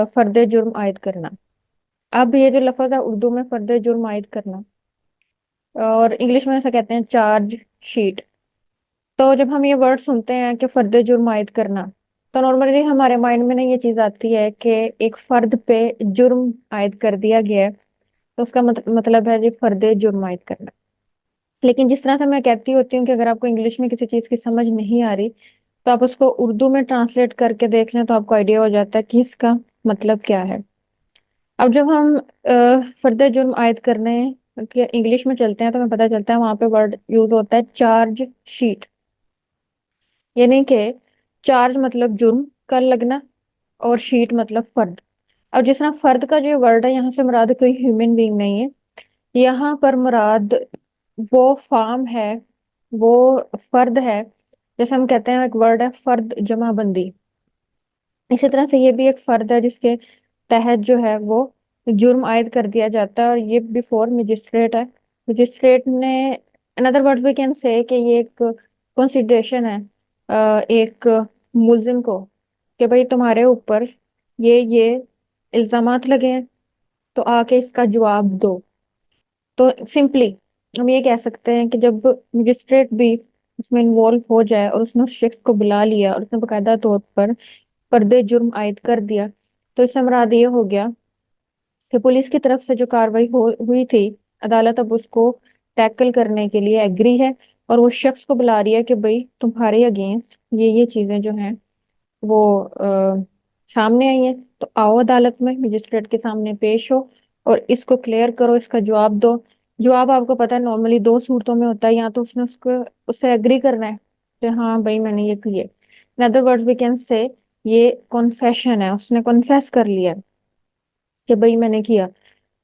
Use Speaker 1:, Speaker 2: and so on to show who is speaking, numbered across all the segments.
Speaker 1: फर्द जुर्म आयद करना। अब ये जो लफ्ज है उर्दू में फर्द जुर्म आयद करना, और इंग्लिश में ऐसा कहते हैं चार्ज शीट। तो जब हम ये वर्ड सुनते हैं कि फर्द जुर्म आयद करना, तो नॉर्मली हमारे माइंड में ना ये चीज आती है कि एक फर्द पे जुर्म आयद कर दिया गया है, तो उसका मतलब है जी फर्द जुर्म आयद करना। लेकिन जिस तरह से मैं कहती होती हूँ कि अगर आपको इंग्लिश में किसी चीज की समझ नहीं आ रही, तो आप उसको उर्दू में ट्रांसलेट करके देख लें तो आपको आइडिया हो जाता है कि इसका मतलब क्या है। अब जब हम फर्द जुर्म आयद करने के इंग्लिश में चलते हैं तो हमें पता चलता है वहां पे वर्ड यूज होता है चार्ज शीट। यानी कि चार्ज मतलब जुर्म का लगना, और शीट मतलब फर्द। अब जिस तरह फर्द का जो वर्ड है, यहाँ से मुराद कोई ह्यूमन बीइंग नहीं है, यहाँ पर मुराद वो फार्म है, वो फर्द है। जैसे हम कहते हैं एक वर्ड है फर्द जमा बंदी, इसी तरह से ये भी एक फर्द है जिसके तहत जो है वो जुर्म आयद कर दिया जाता है, और ये बिफोर मजिस्ट्रेट है। मजिस्ट्रेट ने, in other word we can say कि ये एक कंसिडरेशन है एक मुल्जिम को, कि भाई तुम्हारे ऊपर ये इल्जामात लगे हैं, तो आके इसका जवाब दो। तो सिंपली हम ये कह सकते हैं कि जब मजिस्ट्रेट भी उसमें इन्वॉल्व हो जाए और उसने उस शख्स को बुला लिया और उसने बकायदा तौर पर पर्दे जुर्म आयद कर दिया, तो इससे मुराद ये हो गया कि पुलिस की तरफ से जो कार्रवाई हुई थी, अदालत अब उसको टैकल करने के लिए एग्री है, और वो शख्स को बुला रही है कि भाई तुम्हारे अगेंस्ट ये चीजें जो हैं वो सामने आई हैं, तो आओ अदालत में मजिस्ट्रेट के सामने पेश हो और इसको क्लियर करो, इसका जवाब दो। जवाब आपको पता है नॉर्मली दो सूरतों में होता है, या तो उसने उसको उससे एग्री करना है कि हाँ भाई मैंने ये किया, in other words we can say ये कॉन्फेशन है, उसने कॉन्फेस कर लिया कि भाई मैंने किया।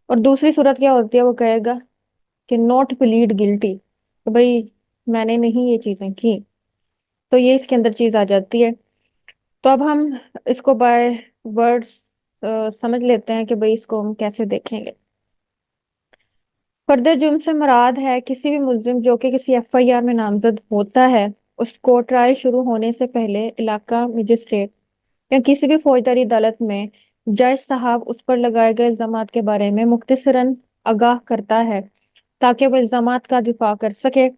Speaker 1: और दूसरी सूरत क्या होती है, वो कहेगा कि नॉट प्लीड गिल्टी, तो भाई मैंने नहीं ये चीजें की। तो ये इसके अंदर चीज आ जाती है। तो अब हम इसको बाय वर्ड्स समझ लेते हैं कि भाई इसको हम कैसे देखेंगे। फर्द जुर्म से मुराद है किसी भी मुल्जिम जो कि किसी एफआईआर में नामजद होता है, उसको ट्रायल शुरू होने से पहले इलाका मजिस्ट्रेट या किसी भी फौजदारी अदालत में जज साहब उस पर लगाए गए इल्जामात के बारे में मुख्तसरन आगाह करता है, ताकि वो इल्जामात का दिफा कर सके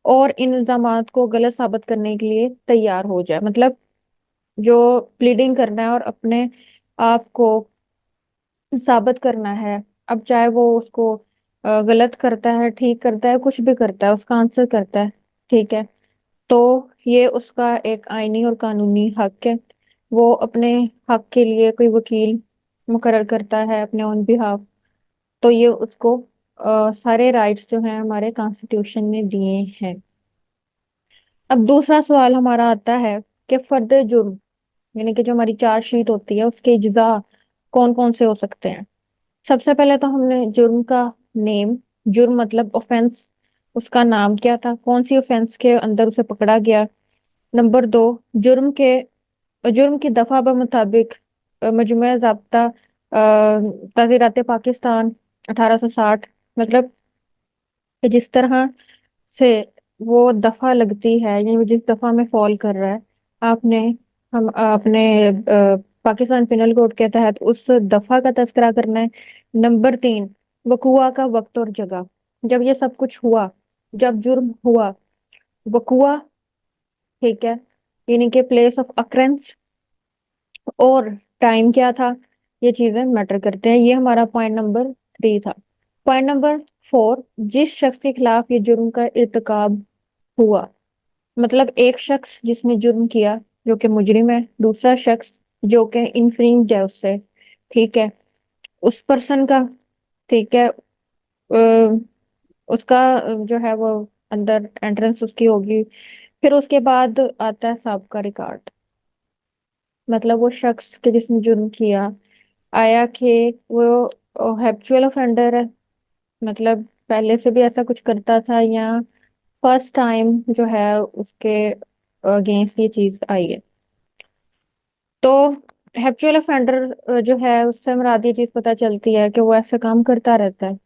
Speaker 1: और इन इल्जामात को गलत साबित करने के लिए तैयार हो जाए। मतलब जो प्लीडिंग करना है और अपने आप को साबित करना है, अब चाहे वो उसको गलत करता है, ठीक करता है, कुछ भी करता है, उसका आंसर करता है, ठीक है, तो ये उसका एक आईनी और कानूनी हक है। वो अपने हक के लिए कोई वकील मुकर्रर करता है अपने ऑन बिहाफ, तो ये उसको सारे राइट्स जो हैं हमारे कॉन्स्टिट्यूशन ने दिए हैं। अब दूसरा सवाल हमारा आता है कि फर्द जुर्म, यानी कि जो हमारी चार्जशीट होती है, उसके इज्जा कौन कौन से हो सकते हैं। सबसे पहले तो हमने जुर्म का नेम, जुर्म मतलब ऑफेंस, उसका नाम क्या था, कौन सी ऑफेंस के अंदर उसे पकड़ा गया। नंबर दो, जुर्म की दफा ब मुताबिक मजमूआ ज़ाब्ता ताज़ीरात पाकिस्तान 1860, मतलब कि जिस तरह से वो दफा लगती है, यानी वो जिस दफा में फॉल कर रहा है, आपने हम अपने पाकिस्तान पिनल कोड के तहत उस दफा का तस्करा करना है। नंबर तीन, वकुआ का वक्त और जगह, जब ये सब कुछ हुआ, जब जुर्म हुआ, वकुआ, ठीक है, यानी कि प्लेस ऑफ अक्रेंस, और टाइम क्या था, ये चीजें मैटर करते हैं। ये हमारा पॉइंट नंबर थ्री था। पॉइंट नंबर फोर, जिस शख्स के खिलाफ ये जुर्म का इर्तिकाब हुआ, मतलब एक शख्स जिसने जुर्म किया जो कि मुजरिम है, दूसरा शख्स जो कि इन्फ्रिंज है उससे, ठीक है, उस पर्सन का, ठीक है, उसका जो है वो अंदर एंट्रेंस उसकी होगी। फिर उसके बाद आता है सबका रिकॉर्ड, मतलब वो शख्स के जिसने जुर्म किया, आया कि वो हैप्चुअल ऑफेंडर है, मतलब पहले से भी ऐसा कुछ करता था, या फर्स्ट टाइम जो है उसके अगेंस्ट ये चीज आई है। तो हैप्चुअल ऑफेंडर जो है उससे मुराद ये चीज पता चलती है कि वो ऐसा काम करता रहता है,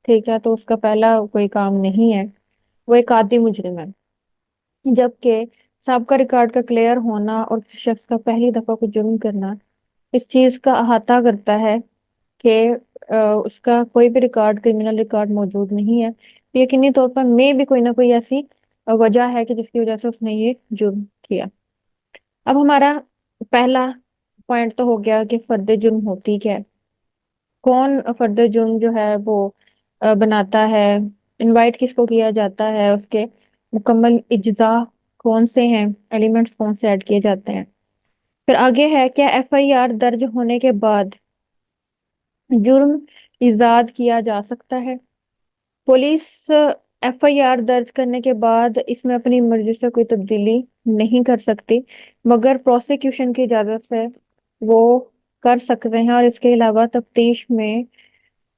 Speaker 1: ठीक है, तो उसका पहला कोई काम नहीं है, वो एक आदी मुजरिम है। जबकि सबका रिकॉर्ड का क्लियर होना और किसी शख्स का पहली दफा कोई जुर्म करना, इस चीज का अहाता करता है कि उसका कोई भी रिकॉर्ड, क्रिमिनल रिकॉर्ड मौजूद नहीं है, तो यकीनी तौर पर मे भी कोई ना कोई ऐसी वजह है कि जिसकी वजह से उसने ये जुर्म किया। अब हमारा पहला पॉइंट तो हो गया कि फर्द जुर्म होती क्या है, कौन फर्द जुर्म जो है वो बनाता है, इनवाइट किसको किया जाता है, उसके मुकम्मल इज्जा कौन से हैं, एलिमेंट्स कौन से ऐड किए जाते हैं। फिर आगे है, क्या एफआईआर दर्ज होने के बाद जुर्म इजाद किया जा सकता है। पुलिस एफआईआर दर्ज करने के बाद इसमें अपनी मर्जी से कोई तब्दीली नहीं कर सकती, मगर प्रोसिक्यूशन की इजाजत से वो कर सकते हैं, और इसके अलावा तफ्तीश में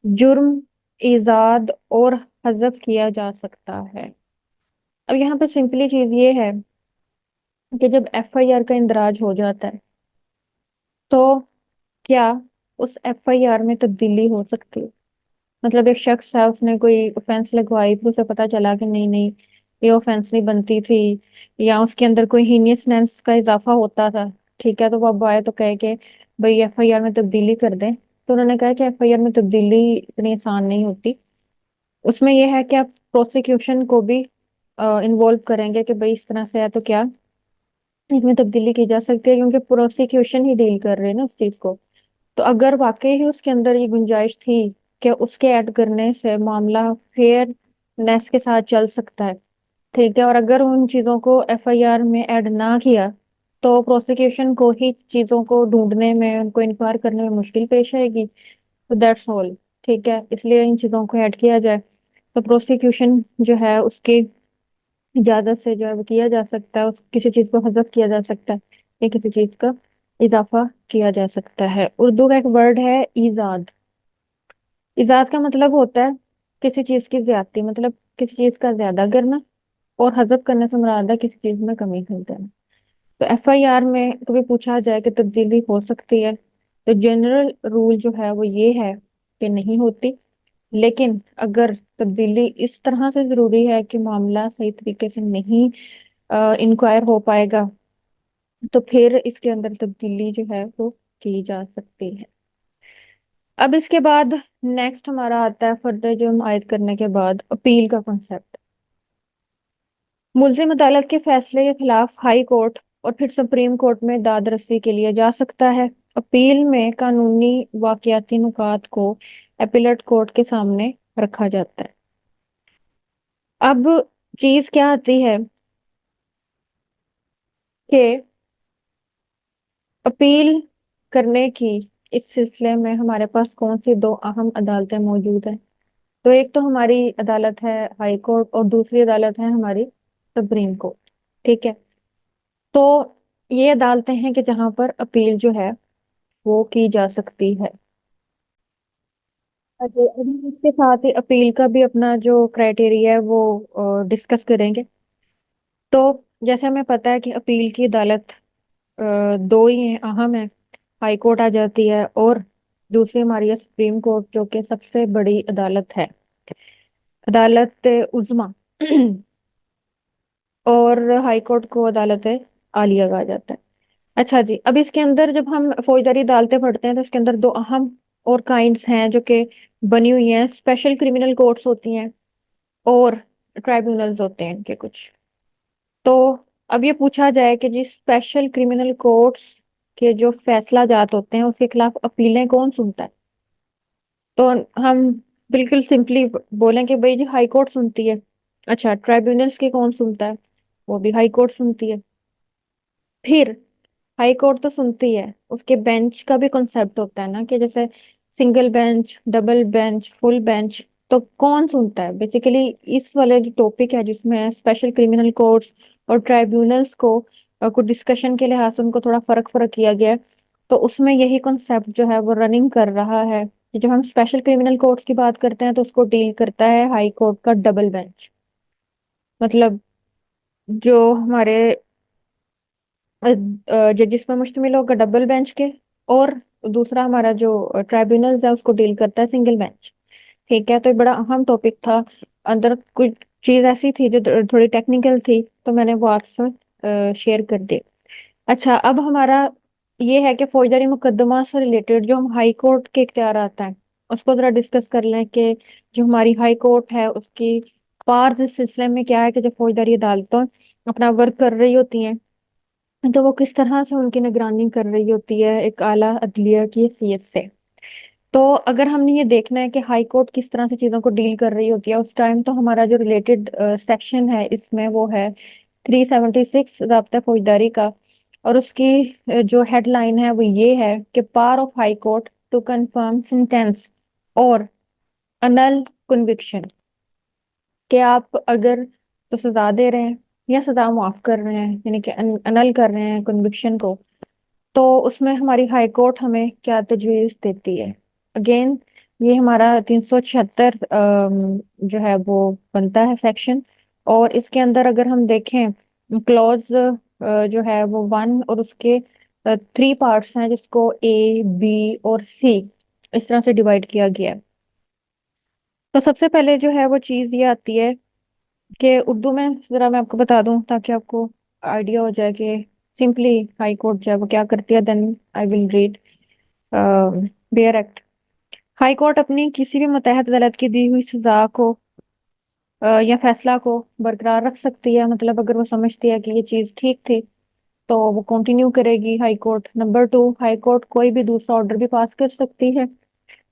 Speaker 1: जुर्म इजाद और हज़फ किया जा सकता है। अब यहाँ पे सिंपली चीज ये है कि जब एफआईआर का इंदराज हो जाता है तो क्या उस एफआईआर में तब्दीली हो सकती है। मतलब एक शख्स है, उसने कोई ऑफेंस लगवाई, फिर उसे पता चला कि नहीं नहीं ये ऑफेंस नहीं बनती थी, या उसके अंदर कोई हीनियसनेस का इजाफा होता था, ठीक है, तो वो अब आए तो कहे कि भाई एफआईआर में तब्दीली कर दें। तो उन्होंने कहा कि एफआईआर में तब्दीली इतनी आसान नहीं होती, उसमें यह है कि आप प्रोसिक्यूशन को भी इन्वॉल्व करेंगे कि भाई इस तरह से है तो क्या इसमें तब्दीली की जा सकती है, क्योंकि प्रोसिक्यूशन ही डील कर रहे हैं ना उस चीज को। तो अगर वाकई ही उसके अंदर ये गुंजाइश थी कि उसके ऐड करने से मामला फेयरनेस के साथ चल सकता है, ठीक है, और अगर उन चीज़ों को एफआईआर में ऐड ना किया तो प्रोसिक्यूशन को ही चीज़ों को ढूंढने में, उनको इंक्वायर करने में मुश्किल पेश आएगी। तो दैट्स ऑल, ठीक है, इसलिए इन चीज़ों को ऐड किया जाए तो प्रोसिक्यूशन जो है उसकी इजाज़त से जो है वो किया जा सकता है, उस किसी चीज़ को हज़फ किया जा सकता है या किसी चीज़ का इजाफा किया जा सकता है। उर्दू का एक वर्ड है ईजाद। इजाद का मतलब होता है किसी चीज की ज्यादती, मतलब किसी चीज का ज्यादा करना, और हजफ करने से मुराद है किसी चीज में कमी कर देना। तो एफआईआर में कभी पूछा जाए कि तब्दीली हो सकती है, तो जनरल रूल जो है वो ये है कि नहीं होती, लेकिन अगर तब्दीली इस तरह से जरूरी है कि मामला सही तरीके से नहीं इंक्वायर हो पाएगा, तो फिर इसके अंदर तब्दीली जो है वो की जा सकती है। अब इसके बाद नेक्स्ट हमारा आता है फर्दर जुर्म आयद करने के बाद अपील का कॉन्सेप्ट। मुलजिम अदालत के फैसले के खिलाफ हाई कोर्ट और फिर सुप्रीम कोर्ट में दाद रसी के लिए जा सकता है। अपील में कानूनी वाकयाती नुकात को अपीलेट कोर्ट के सामने रखा जाता है। अब चीज क्या आती है कि अपील करने की इस सिलसिले में हमारे पास कौन सी दो अहम अदालतें मौजूद हैं। तो एक तो हमारी अदालत है हाई कोर्ट, और दूसरी अदालत है हमारी सुप्रीम कोर्ट, ठीक है। तो ये अदालतें हैं कि जहां पर अपील जो है वो की जा सकती है। अभी अभी इसके साथ ही अपील का भी अपना जो क्राइटेरिया है वो डिस्कस करेंगे। तो जैसे हमें पता है कि अपील की अदालत दो ही हैं, अहम है। हाई कोर्ट आ जाती है, और दूसरी हमारी है सुप्रीम कोर्ट, जो कि सबसे बड़ी अदालत है, अदालत उज़्मा। और हाई कोर्ट को अदालत आलिया कहा जाता है। अच्छा जी, अब इसके अंदर जब हम फौजदारी अदालतें पढ़ते हैं तो इसके अंदर दो अहम और काइंड्स हैं जो कि बनी हुई हैं। स्पेशल क्रिमिनल कोर्ट्स होती हैं और ट्राइब्यूनल्स होते हैं इनके कुछ। तो अब ये पूछा जाए कि जी स्पेशल क्रिमिनल कोर्ट्स के जो फैसला जात होते हैं उसके खिलाफ अपीलें कौन सुनता है। तो हम बिल्कुल सिंपली बोलें कि भाई जी हाई कोर्ट सुनती है। अच्छा, ट्राइब्यूनल्स की कौन सुनता है, वो भी हाई कोर्ट सुनती है। फिर हाई कोर्ट तो सुनती है, उसके बेंच का भी कॉन्सेप्ट होता है ना, कि जैसे single bench, double bench, full bench. तो कौन सुनता है बेसिकली, इस वाले जो टॉपिक है जिसमें स्पेशल क्रिमिनल कोर्ट्स और ट्राइब्यूनल्स को कुछ डिस्कशन के लिहाज से उनको थोड़ा फर्क फर्क किया गया है। तो उसमें यही कॉन्सेप्ट जो है वो रनिंग कर रहा है कि जब हम स्पेशल क्रिमिनल कोर्ट्स की बात करते हैं तो उसको डील करता है हाई कोर्ट का डबल बेंच। मतलब जो हमारे जजिस में मुश्तमिल होगा डबल बेंच के, और दूसरा हमारा जो ट्राइब्यूनल है उसको डील करता है सिंगल बेंच, ठीक है। तो ये बड़ा अहम टॉपिक था, अंदर कुछ चीज ऐसी थी जो थोड़ी टेक्निकल थी, तो मैंने वो आपसे शेयर कर दी। अच्छा, अब हमारा ये है कि फौजदारी मुकदमा से रिलेटेड जो हम हाई कोर्ट के इख्तियार आता है उसको जरा डिस्कस कर लें कि जो हमारी हाई कोर्ट है उसकी पार्स इस सिलसिले में क्या है कि जो फौजदारी अदालतें अपना वर्क कर रही होती हैं तो वो किस तरह से उनकी निगरानी कर रही होती है एक आला अदलिया की हैसियत से। तो अगर हमने ये देखना है कि हाई कोर्ट किस तरह से चीज़ों को डील कर रही होती है उस टाइम, तो हमारा जो रिलेटेड सेक्शन है इसमें वो है 376 ज़ाब्ता फौजदारी का। और उसकी जो हेडलाइन है वो ये है कि power of high court to confirm sentence और अनल कन्विक्शन, कि आप अगर तो सजा दे रहे हैं या सजा माफ कर रहे हैं यानी कि अनल कर रहे हैं कन्विक्शन को, तो उसमें हमारी हाई कोर्ट हमें क्या तजवीज देती है। अगेन ये हमारा 376 जो है वो बनता है सेक्शन। और इसके अंदर अगर हम देखें क्लॉज जो है वो 1 और उसके 3 पार्ट्स हैं जिसको ए बी और सी इस तरह से डिवाइड किया गया है। तो सबसे पहले जो है वो चीज़ ये आती है कि उर्दू में ज़रा मैं आपको बता दूं ताकि आपको आइडिया हो जाए कि सिंपली हाई कोर्ट जो है वो क्या करती है। Then I will read bare act. High court अपनी किसी भी मुतहद अदालत की दी हुई सजा को या फैसला को बरकरार रख सकती है। मतलब अगर वो समझती है कि ये चीज़ ठीक थी तो वो कंटिन्यू करेगी high court. Number 2, high court कोई भी दूसरा ऑर्डर भी पास कर सकती है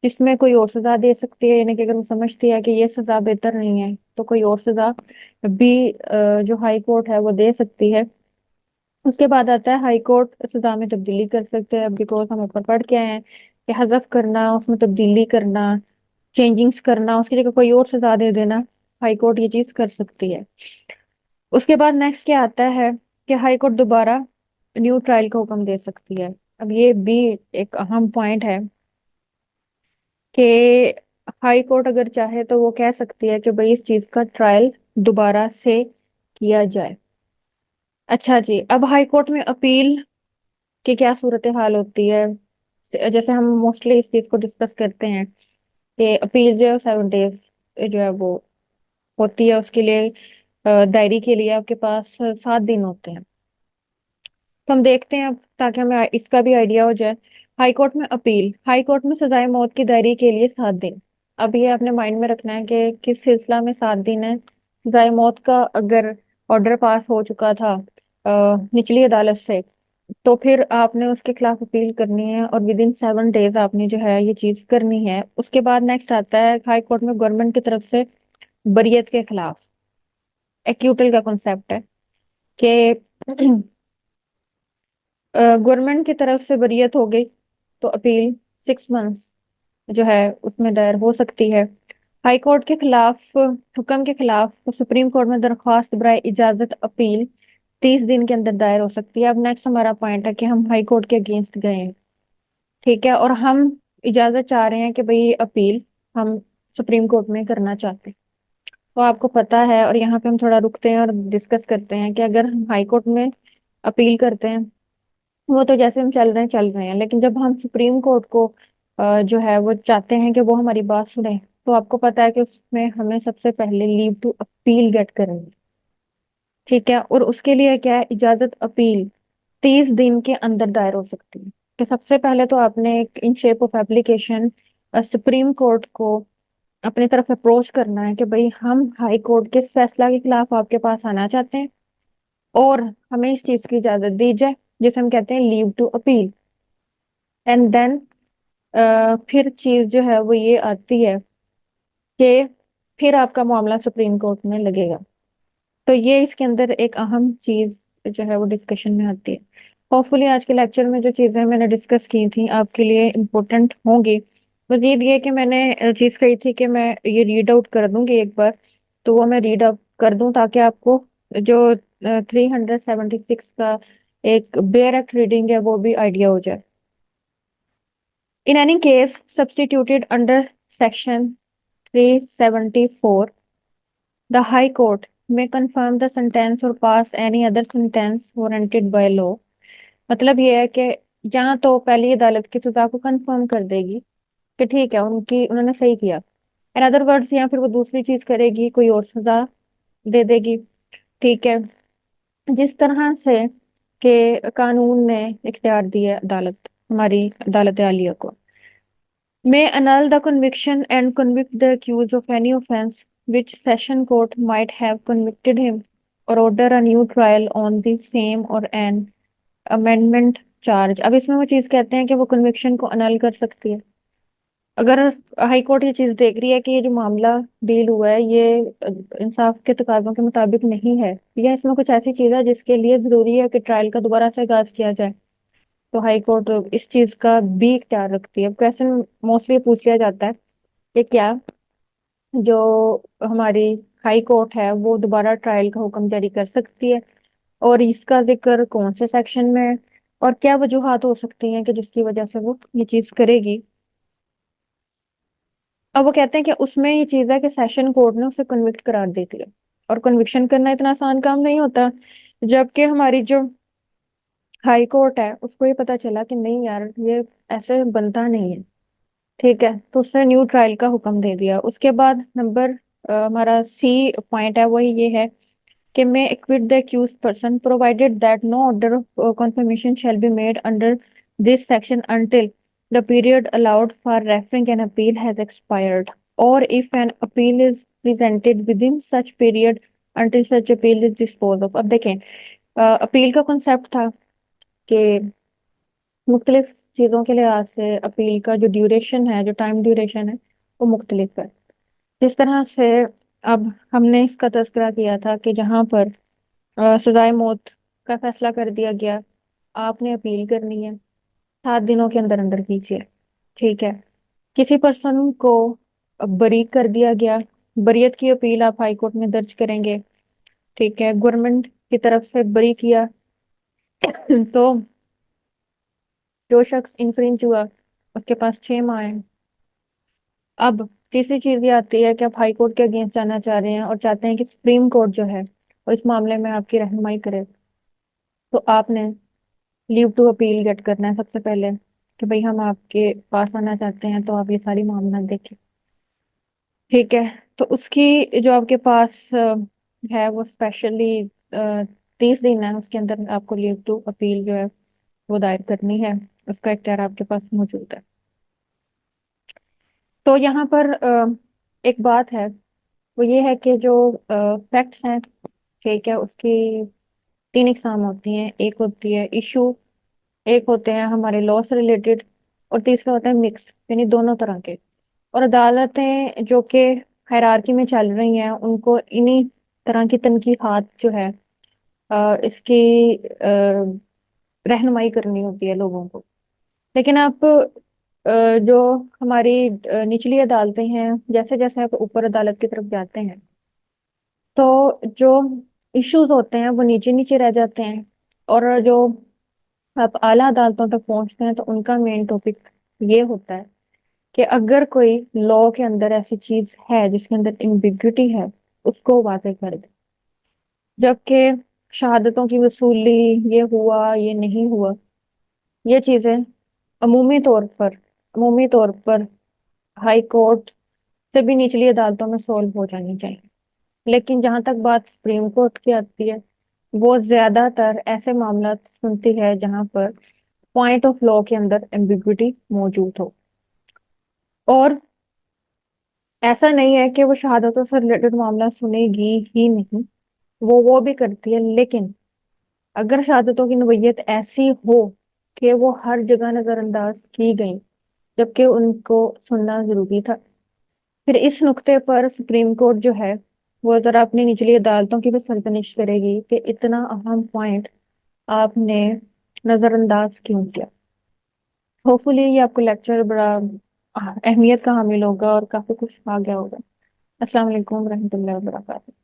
Speaker 1: जिसमें कोई और सजा दे सकती है, यानी कि अगर वो समझती है कि ये सजा बेहतर नहीं है तो कोई और सजा भी जो हाई कोर्ट है वो दे सकती है। उसके बाद आता है हाई कोर्ट सजा में तब्दीली कर सकते हैं। बिकॉज हम ऊपर पढ़ के आए हैं कि हजफ करना, उसमें तब्दीली करना, चेंजिंग्स करना, उसकी जगह कोई और सजा दे देना, हाई कोर्ट ये चीज कर सकती है। उसके बाद नेक्स्ट क्या आता है कि हाई कोर्ट दोबारा न्यू ट्रायल का हुक्म दे सकती है। अब ये भी एक अहम पॉइंट है कि हाई कोर्ट अगर चाहे तो वो कह सकती है कि भाई इस चीज का ट्रायल दोबारा से किया जाए। अच्छा जी, अब हाई कोर्ट में अपील की क्या सूरत हाल होती है। जैसे हम मोस्टली इस चीज को डिस्कस करते हैं कि अपील जो है 7 डेज जो है वो होती है। उसके लिए डायरी के लिए आपके पास 7 दिन होते हैं। तो हम देखते हैं अब ताकि हमें इसका भी आइडिया हो जाए। हाई कोर्ट में अपील, हाई कोर्ट में सजाए मौत की दायरी के लिए 7 दिन। अब ये अपने माइंड में रखना है कि किस सिलसिला में 7 दिन है। सजाए मौत का अगर ऑर्डर पास हो चुका था निचली अदालत से, तो फिर आपने उसके खिलाफ अपील करनी है और विद इन 7 डेज आपने जो है ये चीज करनी है। उसके बाद नेक्स्ट आता है हाई कोर्ट में गवर्नमेंट की तरफ से बरियत के खिलाफ एक्यूटल का कॉन्सेप्ट है कि गवर्नमेंट की तरफ से बरियत हो गई तो अपील 6 मंथ्स जो है उसमें दायर हो सकती है। हाई कोर्ट के खिलाफ हुक्म के खिलाफ तो सुप्रीम कोर्ट में दरख्वास्त बराए इजाजत अपील 30 दिन के अंदर दायर हो सकती है। अब नेक्स्ट हमारा पॉइंट है कि हम हाई कोर्ट के अगेंस्ट गए हैं, ठीक है, और हम इजाजत चाह रहे हैं कि भाई ये अपील हम सुप्रीम कोर्ट में करना चाहते हैं। तो आपको पता है, और यहाँ पे हम थोड़ा रुकते हैं और डिस्कस करते हैं कि अगर हम हाई कोर्ट में अपील करते हैं वो तो जैसे हम चल रहे हैं, लेकिन जब हम सुप्रीम कोर्ट को जो है वो चाहते हैं कि वो हमारी बात सुने, तो आपको पता है कि उसमें हमें सबसे पहले लीव टू अपील गेट करनी है, ठीक है। और उसके लिए क्या है, इजाजत अपील 30 दिन के अंदर दायर हो सकती है। कि सबसे पहले तो आपने एक in shape of application supreme court को अपनी तरफ अप्रोच करना है कि भाई हम हाई कोर्ट के इस फैसला के खिलाफ आपके पास आना चाहते हैं और हमें इस चीज की इजाजत दी जाए जिसे हम कहते हैं leave to appeal. And then फिर चीज जो है वो ये आती है कि फिर आपका मामला सुप्रीम कोर्ट में लगेगा। तो ये इसके अंदर एक अहम चीज जो है वो डिस्कशन में आती है। होपफुली आज के लेक्चर में जो चीजें मैंने डिस्कस की थी आपके लिए इम्पोर्टेंट होंगी। मजीद ये कि मैंने चीज कही थी कि मैं ये रीड आउट कर दूंगी एक बार, तो वो मैं रीड आउट कर दूं ताकि आपको जो 376 का एक बेयर एक्ट रीडिंग है वो भी आइडिया हो जाए। In any case substituted under Section 374, the High Court may confirm the sentence or pass any other sentence warranted by law। मतलब ये है कि यहाँ तो पहली अदालत की सजा को कंफर्म कर देगी कि ठीक है उनकी उन्होंने सही किया। इन अदर वर्ड्स या फिर वो दूसरी चीज करेगी, कोई और सजा दे देगी, ठीक है। जिस तरह से کہ قانون نے اختیار دیا عدالت، ہماری عدالت عالیہ کو، may annul the conviction and convict the accused of any offense which session court might have convicted him, or order a new trial on the same or an amendment charge. اب اس میں وہ چیز کہتے ہیں کہ وہ کنوکشن کو انل کر سکتی ہے اگر ہائی کورٹ یہ چیز دیکھ رہی ہے کہ یہ جو معاملہ ڈیل ہوا ہے یہ انصاف کے تقاضوں کے مطابق نہیں ہے، یا اس میں کچھ ایسی چیز ہے جس کے لیے ضروری ہے کہ ٹرائل کا دوبارہ سے آغاز کیا جائے، تو ہائی کورٹ اس چیز کا بھی اختیار رکھتی ہے۔ کویشچن موسٹلی پوچھ لیا جاتا ہے کہ کیا جو ہماری ہائی کورٹ ہے وہ دوبارہ ٹرائل کا حکم جاری کر سکتی ہے، اور اس کا ذکر کون سے سیکشن میں ہے، اور کیا وجوہات ہو سکتی ہیں کہ جس کی وجہ سے وہ یہ چیز کرے گی۔ اب وہ کہتے ہیں کہ اس میں یہ چیز ہے کہ سیشن کورٹ نے اسے کنوکٹ قرار دیتی ہے، اور کنوکشن کرنا اتنا آسان کام نہیں ہوتا، جبکہ ہماری جو ہائی کورٹ ہے اس کو یہ پتا چلا کہ نہیں یار یہ ایسے بنتا نہیں ہے، ٹھیک ہے، تو اس نے نیو ٹرائل کا حکم دے دیا۔ اس کے بعد نمبر ہمارا سی پوائنٹ ہے وہی یہ ہے کہ may acquit the accused person provided that no order of confirmation shall be made under this section until the period allowed for referring an appeal has expired, or if an appeal is presented within such period until such appeal is disposed of۔ اب دیکھیں appeal کا concept تھا کہ مختلف چیزوں کے لحاظ سے اپیل کا جو ڈیوریشن ہے، جو ٹائم ڈیوریشن ہے وہ مختلف ہے۔ جس طرح سے اب ہم نے اس کا تذکرہ کیا تھا کہ جہاں پر سزائے موت کا فیصلہ کر دیا گیا، آپ نے اپیل کرنی ہے 7 دنوں کے اندر اندر کیجیے، ٹھیک ہے۔ کسی پرسن کو بری کر دیا گیا، بریت کی اپیل آپ ہائی کورٹ میں درج کریں گے، ٹھیک ہے، گورنمنٹ کی طرف سے بری کیا تو جو شخص انفرنج ہوا اس کے پاس 6 ماہ ہیں۔ اب تیسری چیز یہ آتی ہے کہ آپ ہائی کورٹ کے اگینسٹ جانا چاہ رہے ہیں اور چاہتے ہیں کہ سپریم کورٹ جو ہے وہ اس معاملے میں آپ کی رہنمائی کرے، تو آپ نے لیو ٹو اپیل گیٹ کرنا ہے سب سے پہلے کہ بھئی ہم آپ کے پاس آنا چاہتے ہیں تو آپ یہ ساری معاملات دیکھیں، ٹھیک ہے۔ تو اس کی جو آپ کے پاس ہے وہ اسپیشلی 30 دن ہے، اس کے اندر آپ کو لیو ٹو اپیل جو ہے وہ دائر کرنی ہے، اس کا اختیار آپ کے پاس موجود ہے۔ تو یہاں پر ایک بات ہے وہ یہ ہے کہ جو فیکٹس ہیں، ٹھیک ہے، اس کی 3 اقسام ہوتی ہیں، ایک ہوتی ہے ایشو، ایک ہوتے ہیں ہمارے لا سے ریلیٹڈ، اور تیسرا ہوتا ہے مکس، یعنی دونوں طرح کے۔ اور عدالتیں جو کہ ہیرارکی میں چل رہی ہیں ان کو انہی طرح کی تنقیحات جو ہے اس کی رہنمائی کرنی ہوتی ہے لوگوں کو۔ لیکن آپ جو ہماری نچلی عدالتیں ہیں، جیسے جیسے آپ اوپر عدالت کی طرف جاتے ہیں تو جو ایشوز ہوتے ہیں وہ نیچے نیچے رہ جاتے ہیں، اور جو آپ اعلیٰ عدالتوں تک پہنچتے ہیں تو ان کا مین ٹاپک یہ ہوتا ہے کہ اگر کوئی لا کے اندر ایسی چیز ہے جس کے اندر امبیگوٹی ہے اس کو واضح کر دے، جبکہ شہادتوں کی وصولی، یہ ہوا یہ نہیں ہوا، یہ چیزیں عمومی طور پر ہائی کورٹ سے بھی نچلی عدالتوں میں سولو ہو جانی چاہیے۔ لیکن جہاں تک بات سپریم کورٹ کی آتی ہے وہ زیادہ تر ایسے معاملات سنتی ہے جہاں پر پوائنٹ آف لا کے اندر ایمبیگوٹی موجود ہو، اور ایسا نہیں ہے کہ وہ شہادتوں سے ریلیٹڈ معاملہ سنے گی ہی نہیں، وہ بھی کرتی ہے، لیکن اگر شہادتوں کی نوعیت ایسی ہو کہ وہ ہر جگہ نظر انداز کی گئی جبکہ ان کو سننا ضروری تھا، پھر اس نقطے پر سپریم کورٹ جو ہے وہ ذرا اپنی نچلی عدالتوں کی بھی سرزنش کرے گی کہ اتنا اہم پوائنٹ آپ نے نظر انداز کیوں کیا۔ ہوپ فلی یہ آپ کو لیکچر بڑا اہمیت کا حامل ہوگا اور کافی کچھ آ گیا ہوگا۔ السلام علیکم ورحمۃ اللہ وبرکاتہ۔